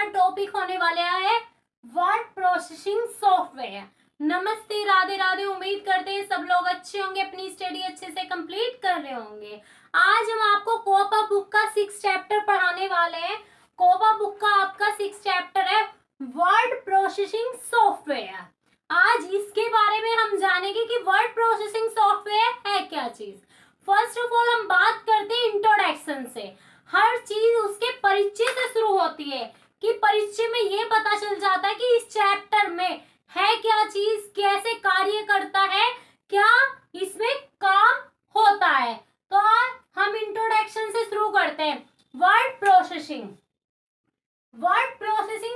Topic होने वाला है वर्ड प्रोसेसिंग सॉफ्टवेयर। नमस्ते, राधे राधे। उम्मीद करते हैं सब लोग अच्छे होंगे, अपनी स्टडी अच्छे से कंप्लीट कर रहे होंगे। आज हम आपको कोपा बुक का 6 चैप्टर पढ़ाने वाले हैं। कोपा बुक का आपका 6 चैप्टर है वर्ड प्रोसेसिंग सॉफ्टवेयर। आज इसके बारे में हम जानेंगे कि वर्ड प्रोसेसिंग सॉफ्टवेयर है क्या चीज। फर्स्ट ऑफ ऑल हम बात करते हैं इंट्रोडक्शन से। हर चीज उसके परिचय से शुरू होती है कि परिचय में ये पता चल जाता है कि इस चैप्टर में है क्या चीज, कैसे कार्य करता है, क्या इसमें काम होता है। तो हम इंट्रोडक्शन से शुरू करते हैं। वर्ड प्रोसेसिंग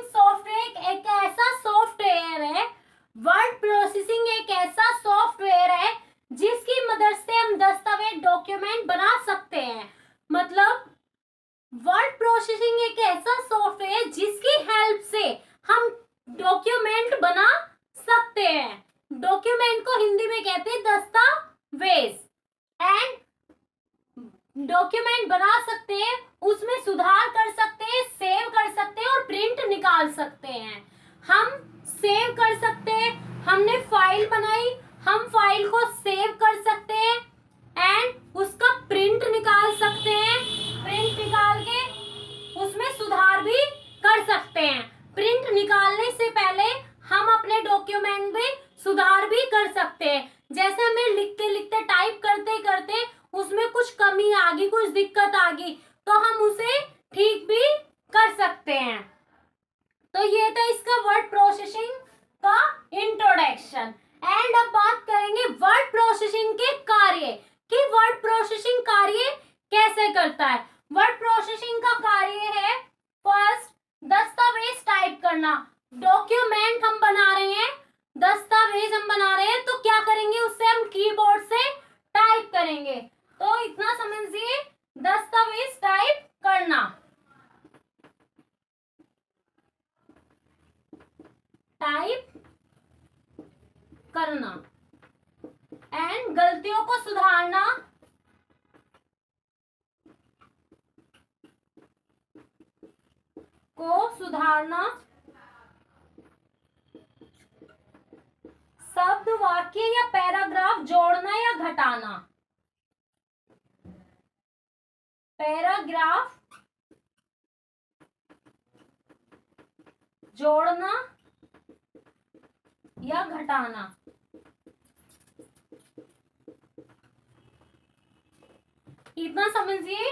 सॉफ्टवेयर एक ऐसा सॉफ्टवेयर है, वर्ड प्रोसेसिंग एक ऐसा सॉफ्टवेयर है जिसकी मदद से हम दस्तावेज डॉक्यूमेंट बना सकते हैं। मतलब वर्ड प्रोसेसिंग एक ऐसा सॉफ्टवेयर जिसकी हेल्प से हम डॉक्यूमेंट बना सकते हैं। डॉक्यूमेंट को हिंदी में कहते हैं दस्तावेज। एंड डॉक्यूमेंट बना सकते हैं, उसमें सुधार कर सकते हैं, सेव कर सकते हैं और प्रिंट निकाल सकते हैं। हम सेव कर सकते हैं, हमने फाइल बनाई, हम फाइल को सेव कर सकते हैं एंड उसका प्रिंट निकाल सकते हैं। प्रिंट निकाल के उसमें सुधार भी कर सकते हैं। प्रिंट निकालने से पहले हम अपने डॉक्यूमेंट में सुधार भी कर सकते हैं। जैसे हमें लिखते लिखते टाइप करते करते उसमें कुछ कमी आ गई, कुछ दिक्कत आ गई, तो हम उसे ठीक भी कर सकते हैं। तो ये था इसका वर्ड प्रोसेसिंग का इंट्रोडक्शन। एंड अब बात करेंगे वर्ड प्रोसेसिंग के कार्य कि वर्ड प्रोसेसिंग कार्य कैसे करता है। वर्ड प्रोसेसिंग का कार्य है फर्स्ट दस्तावेज टाइप करना। डॉक्यूमेंट हम बना रहे हैं, दस्तावेज हम बना रहे हैं, तो क्या करेंगे, उससे हम कीबोर्ड से टाइप करेंगे। तो इतना समझिए, दस्तावेज टाइप करना, टाइप करना एंड गलतियों को सुधारना, शब्द, वाक्य या पैराग्राफ जोड़ना या घटाना, पैराग्राफ जोड़ना या घटाना। इतना समझिए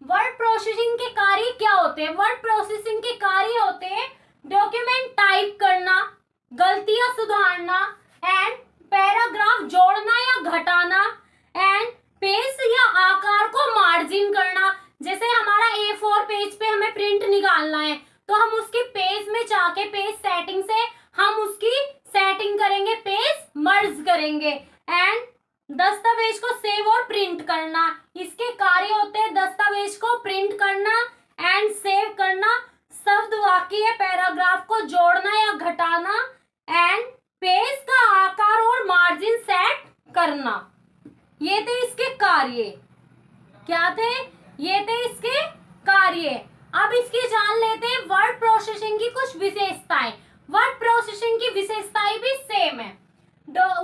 वर्ड प्रोसेसिंग के कार्य क्या होते हैं। वर्ड प्रोसेसिंग के कार्य होते हैं डॉक्यूमेंट टाइप करना, गलतियां सुधारना एंड पैराग्राफ जोड़ना या घटाना एंड पेज या आकार को मार्जिन करना। जैसे हमारा A4 पेज पे हमें प्रिंट निकालना है, तो हम उसकी पेज में जाके पेज सेटिंग से हम उसकी सेटिंग करेंगे, पेज मर्ज करेंगे एंड दस्तावेज को सेव और प्रिंट करना। इसके कार्य होते हैं दस्तावेज को प्रिंट करना एंड सेव करना, शब्द, वाक्य या पैराग्राफ को जोड़ना या घटाना एंड पेज का आकार और मार्जिन सेट करना। ये थे इसके कार्य। क्या थे? ये थे इसके कार्य। अब इसकी जान लेते हैं वर्ड प्रोसेसिंग की कुछ विशेषताएं। वर्ड प्रोसेसिंग की विशेषताएं भी सेम है।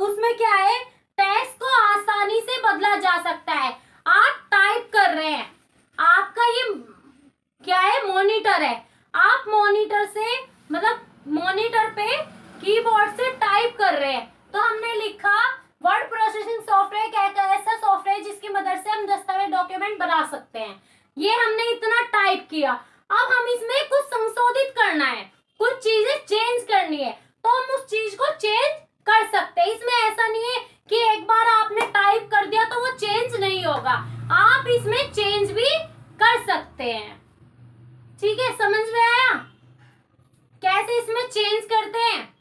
उसमें क्या है, टेक्स्ट को आसानी से बदला जा सकता है। आप टाइप कर रहे हैं, आपका ये क्या है, मॉनिटर है, आप मॉनिटर से मतलब मॉनिटर पे कीबोर्ड से टाइप कर रहे हैं, तो हमने लिखा वर्ड प्रोसेसिंग सॉफ्टवेयर एक ऐसा सॉफ्टवेयर जिसकी मदद से हम दस्तावेज डॉक्यूमेंट बना सकते हैं। ये हमने इतना टाइप किया। अब हम इसमें कुछ संशोधित करना है, कुछ चीजें चेंज करनी है, तो हम उस चीज को चेंज कर सकते हैं। इसमें ऐसा नहीं है कि एक बार आपने टाइप कर दिया तो वो चेंज नहीं होगा, आप इसमें चेंज भी कर सकते हैं। ठीक है, समझ में आया कैसे इसमें चेंज करते हैं,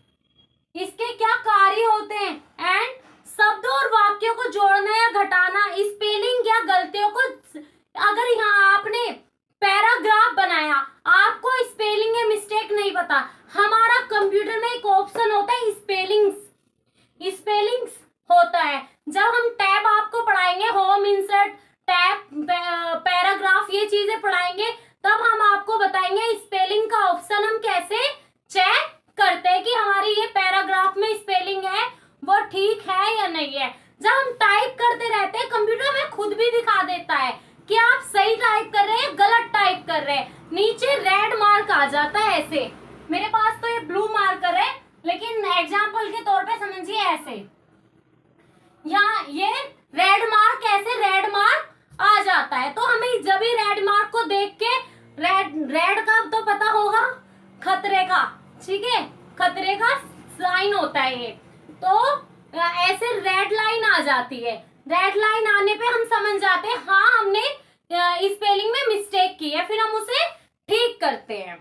इसके क्या कार्य होते हैं एंड शब्दों और वाक्यों को जोड़ना या घटाना, स्पेलिंग या गलतियों को। अगर यहाँ आपने पैराग्राफ बनाया, आपको स्पेलिंग या मिस्टेक नहीं पता, हमारा कंप्यूटर में एक ऑप्शन होता है स्पेलिंग्स होता है। जब हम टैब आपको पढ़ाएंगे, होम, इंसर्ट, टैब, पैराग्राफ, ये चीजें पढ़ाएंगे, तब हम आपको बताएंगे स्पेलिंग का ऑप्शन नीचे रेड मार्क आ जाता है ऐसे। मेरे पास तो ये ब्लू मार्कर है, लेकिन एग्जाम्पल के तौर पे समझिए ऐसे, यहाँ ये रेड मार्क, ऐसे रेड मार्क आ जाता है। तो हमें जब भी रेड मार्क को देख के, रेड का तो पता होगा, खतरे का, ठीक है, खतरे का साइन होता है ये। तो ऐसे रेड लाइन आ जाती है। रेड लाइन आने पे हम समझ जाते हैं हाँ हमने स्पेलिंग में मिस्टेक की है, फिर हम उसे ठीक करते हैं।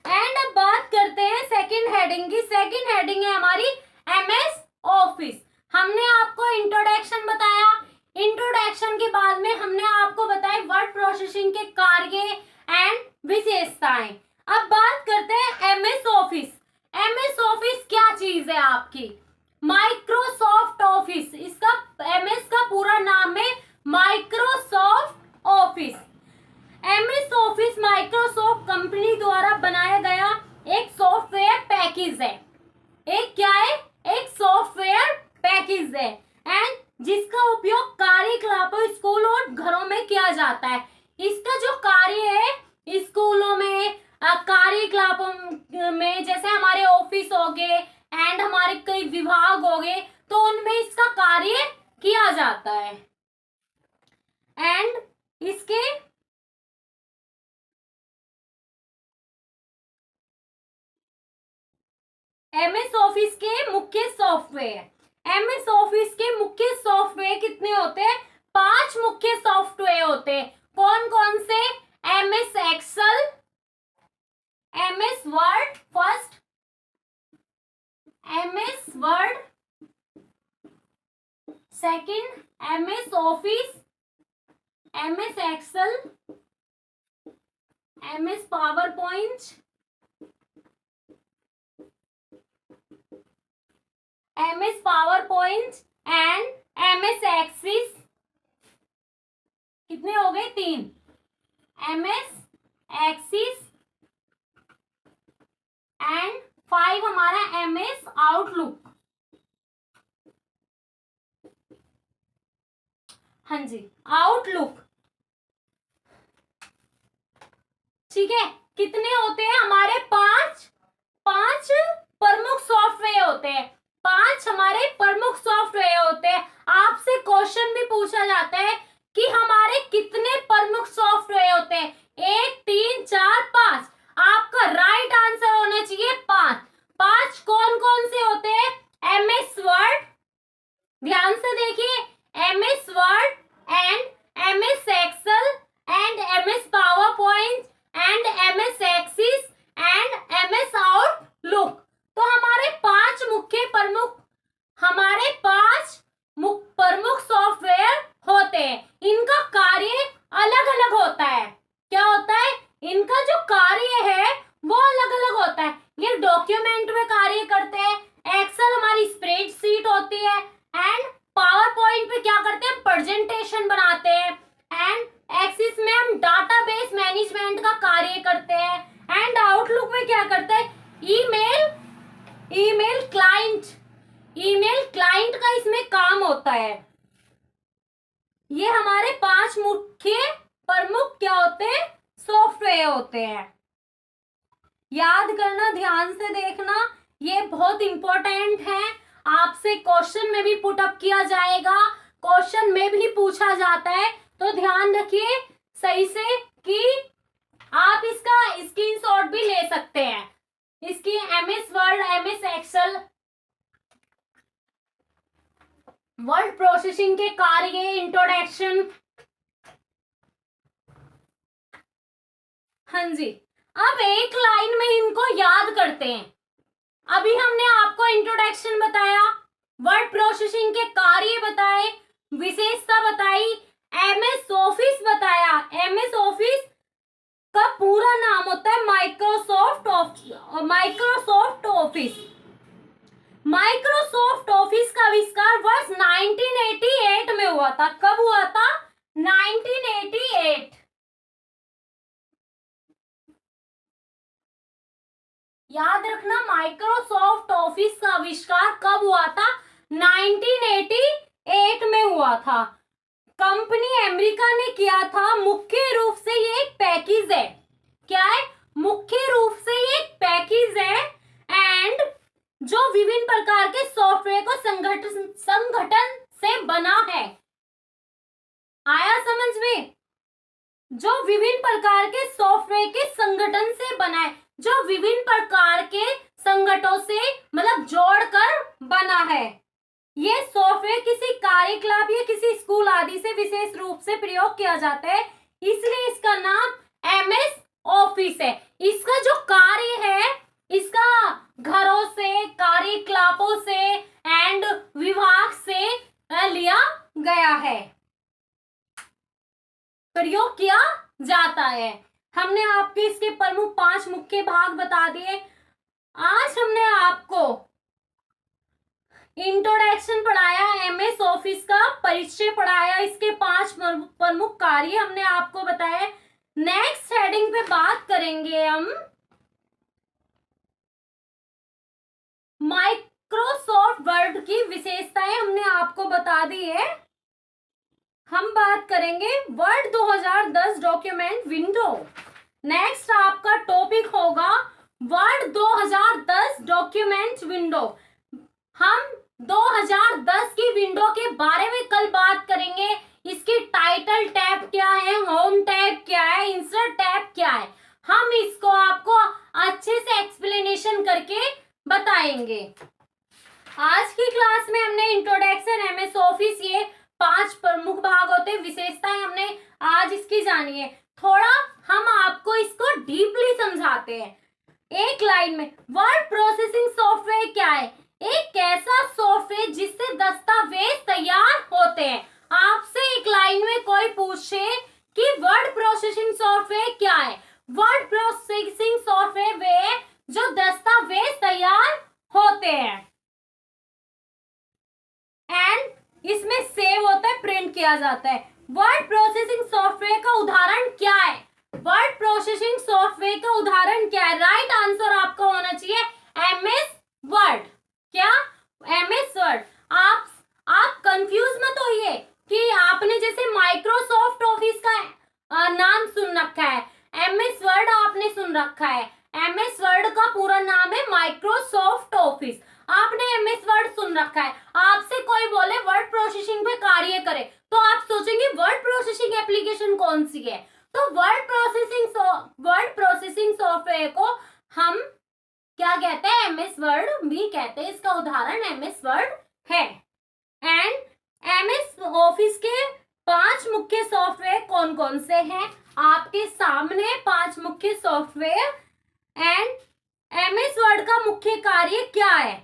एंड अब बात करते हैं सेकंड हेडिंग की। सेकंड हेडिंग है हमारी एमएस ऑफिस। हमने आपको इंट्रोडक्शन बताया, इंट्रोडक्शन के बाद में हमने आपको बताया वर्ड प्रोसेसिंग के कार्य एंड विशेषताएं। अब बात करते हैं एमएस ऑफिस। एमएस ऑफिस क्या चीज है आपकी? माइक्रोसॉफ्ट ऑफिस, इसका एमएस का पूरा नाम है Microsoft office. MS office Microsoft company द्वारा बनाया गया एक सॉफ्टवेयर पैकेज है। एक क्या है? एक सॉफ्टवेयर पैकेज है एंड जिसका उपयोग कार्यकलापों स्कूल और घरों में किया जाता है। इसका जो कार्य है स्कूलों में, कार्यकलापों में, जैसे हमारे ऑफिस हो गए एंड हमारे कई विभाग हो गए, तो उनमें इसका कार्य किया जाता है। एंड इसके एमएस ऑफिस के मुख्य सॉफ्टवेयर, एमएस ऑफिस के मुख्य सॉफ्टवेयर कितने होते हैं? 5 मुख्य सॉफ्टवेयर होते हैं। कौन कौन से? MS Excel, MS Word, first MS Word, second MS Office, MS Excel, MS PowerPoint, MS PowerPoint and MS Access. कितने हो गए? 3। एमएस एक्सिस एंड 5 हमारा एमएस आउटलुक। हाँ जी, आउटलुक, ठीक है। कितने होते हैं हमारे? 5 प्रमुख सॉफ्टवेयर होते हैं। 5 हमारे प्रमुख सॉफ्टवेयर होते हैं। आपसे क्वेश्चन भी पूछा जाता है कि हमारे कितने प्रमुख सॉफ्टवेयर होते हैं? 1, 3, 4, 5। आपका राइट आंसर होना चाहिए 5। 5 कौन कौन से होते हैं? एमएस वर्ड, ध्यान से देखिए, MS Word and MS Excel and MS PowerPoint and MS Access and MS Outlook. तो हमारे 5 प्रमुख सॉफ्टवेयर होते हैं। इनका कार्य अलग अलग होता है। क्या होता है? इनका जो कार्य है वो अलग अलग होता है। ये डॉक्यूमेंट में कार्य करते हैं, एक्सेल हमारी स्प्रेडशीट होती है एंड पावर पॉइंट पे क्या करते हैं? प्रेजेंटेशन बनाते हैं एंड एक्सिस में हम डाटाबेस मैनेजमेंट का कार्य करते हैं एंड आउटलुक में क्या करते हैं? ईमेल क्लाइंट का इसमें काम होता है। ये हमारे 5 मुख्य प्रमुख क्या होते हैं? सॉफ्टवेयर होते हैं। याद करना, ध्यान से देखना, ये बहुत इंपॉर्टेंट है। आपसे क्वेश्चन में भी पुटअप किया जाएगा, क्वेश्चन में भी पूछा जाता है, तो ध्यान रखिए सही से कि आप इसका स्क्रीनशॉट भी ले सकते हैं। इसकी MS Word, MS Excel, word processing के कार्य, इंट्रोडक्शन। हाँ जी, अब एक लाइन में इनको याद करते हैं। अभी हमने आपको इंट्रोडक्शन बताया, वर्ड प्रोसेसिंग के कार्य बताए, विशेषता बताई, एमएस ऑफिस बताया। एमएस ऑफिस का पूरा नाम होता है माइक्रोसॉफ्ट ऑफिस। माइक्रोसॉफ्ट ऑफिस का आविष्कार वर्ष 1988 में हुआ था। कब हुआ था? 1988। याद रखना, माइक्रोसॉफ्ट ऑफिस का आविष्कार कब हुआ था? 1988 में हुआ था। कंपनी अमेरिका ने किया था। मुख्य रूप से ये एक पैकेज है। विभिन्न प्रकार के सॉफ्टवेयर को संगठन से बना है। आया समझ में? जो विभिन्न प्रकार के सॉफ्टवेयर के संगठन से बना है, जो विभिन्न प्रकार के संगठनों से मतलब जोड़कर बना है। ये सॉफ्टवेयर किसी कार्यकलाप या किसी स्कूल आदि से विशेष रूप से प्रयोग किया जाता है, इसलिए इसका नाम एमएस ऑफिस है। इसका जो कार्य है, इसका घरों से, कार्यकलापों से एंड विभाग से लिया गया है, प्रयोग किया जाता है। हमने आपके इसके प्रमुख 5 मुख्य भाग बता दिए। आज हमने आपको इंट्रोडक्शन पढ़ाया, एमएस ऑफिस का परिचय पढ़ाया, इसके 5 प्रमुख कार्य हमने आपको बताया। नेक्स्ट हेडिंग पे बात करेंगे हम माइक्रोसॉफ्ट वर्ड की विशेषताएं हमने आपको बता दी है। हम बात करेंगे वर्ड 2010 डॉक्यूमेंट विंडो। नेक्स्ट आपका टॉपिक होगा वर्ड 2010 डॉक्यूमेंट विंडो। हम 2010 की विंडो के बारे में कल बात करेंगे। इसकी टाइटल टैब क्या है, होम टैब क्या है, इंसर्ट टैब क्या है, हम इसको आपको अच्छे से एक्सप्लेनेशन करके बताएंगे। आज की क्लास में हमने इंट्रोडक्शन, एमएस ऑफिस, ये 5 प्रमुख भाग होते, विशेषताएं हमने आज इसकी जानी है। थोड़ा हम आपको इसको डीपली समझाते हैं एक लाइन में। वर्ड प्रोसेसिंग सॉफ्टवेयर क्या है? एक ऐसा सॉफ्टवेयर जिससे दस्तावेज तैयार होते हैं। आपसे एक लाइन में कोई पूछे कि वर्ड प्रोसेसिंग सॉफ्टवेयर क्या है? वर्ड प्रोसेसिंग सॉफ्टवेयर वे जो दस्तावेज तैयार होते हैं एंड इसमें सेव होता है, प्रिंट किया जाता है। वर्ड प्रोसेसिंग सॉफ्टवेयर का उदाहरण क्या है? वर्ड प्रोसेसिंग सॉफ्टवेयर का उदाहरण क्या है? राइट आंसर आपका होना चाहिए एमएस वर्ड। क्या? MS word. आप कंफ्यूज मत होइए कि आपने जैसे माइक्रोसॉफ्ट ऑफिस का नाम सुन रखा है, एमएस वर्ड आपने सुन रखा है। एमएस वर्ड का पूरा नाम है माइक्रोसॉफ्ट ऑफिस। आपने एमएस वर्ड सुन रखा है। आपसे कोई बोले वर्ड प्रोसेसिंग पे कार्य करे तो आप सोचेंगे वर्ड प्रोसेसिंग एप्लीकेशन कौन सी है? तो वर्ड प्रोसेसिंग सॉफ्टवेयर को हम क्या कहते हैं? एमएस वर्ड भी कहते हैं। इसका उदाहरण एमएस वर्ड है। एंड एमएस ऑफिस के 5 मुख्य सॉफ्टवेयर कौन कौन से हैं? आपके सामने 5 मुख्य सॉफ्टवेयर। एंड एमएस वर्ड का मुख्य कार्य क्या है?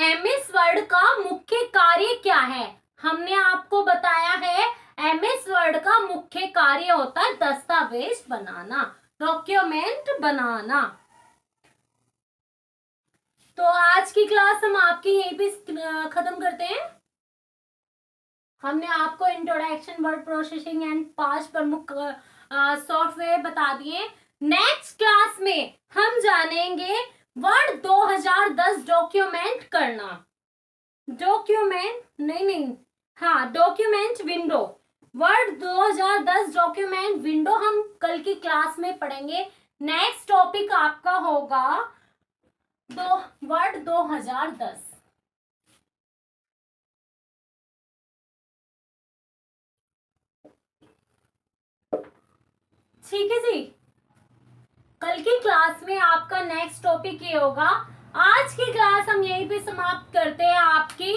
एमएस वर्ड का मुख्य कार्य क्या है? हमने आपको बताया है एमएस वर्ड का मुख्य कार्य होता है दस्तावेज बनाना, डॉक्यूमेंट बनाना। तो आज की क्लास हम आपकी यहीं पे खत्म करते हैं। हमने आपको इंट्रोडक्शन, वर्ड प्रोसेसिंग एंड 5 प्रमुख सॉफ्टवेयर बता दिए। नेक्स्ट क्लास में हम जानेंगे वर्ड 2010 डॉक्यूमेंट करना। Document window. Word 2010 document window हम कल की क्लास में पढ़ेंगे। नेक्स्ट टॉपिक आपका होगा वर्ड 2010। ठीक है जी। कल की क्लास में आपका नेक्स्ट टॉपिक ये होगा। आज की क्लास हम यहीं पे समाप्त करते हैं आपकी।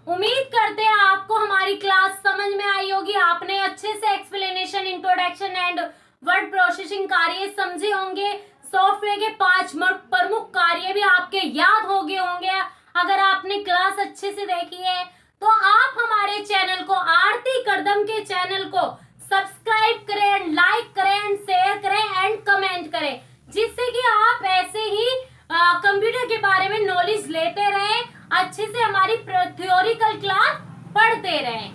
उम्मीद करते हैं आपको हमारी क्लास समझ में आई होगी। आपने अच्छे से explanation, introduction and word processing कार्य समझे होंगे। सॉफ्टवेयर के 5 प्रमुख कार्य भी आपके याद हो गए होंगे। अगर आपने क्लास अच्छे से देखी है तो आप हमारे चैनल को, आरती करदम के चैनल को सब्सक्राइब करें, लाइक करें, शेयर करें एंड कमेंट करें, जिससे कि आप ऐसे ही कंप्यूटर के बारे में नॉलेज लेते रहें, अच्छे से हमारी थ्योरिकल क्लास पढ़ते रहें।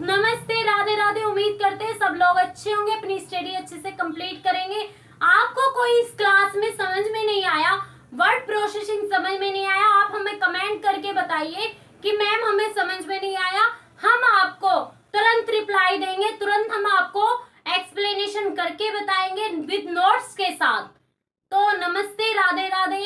नमस्ते, राधे राधे। उम्मीद करते हैं सब लोग अच्छे होंगे, अपनी स्टडी अच्छे से कंप्लीट करेंगे। आपको कोई इस क्लास में समझ में नहीं आया, वर्ड प्रोसेसिंग समझ में नहीं आया, आप हमें कमेंट करके बताइए कि मैम हमें समझ में नहीं आया। हम आपको तुरंत रिप्लाई देंगे, तुरंत हम आपको एक्सप्लेनेशन करके बताएंगे विद नोट्स के साथ। तो नमस्ते, राधे राधे।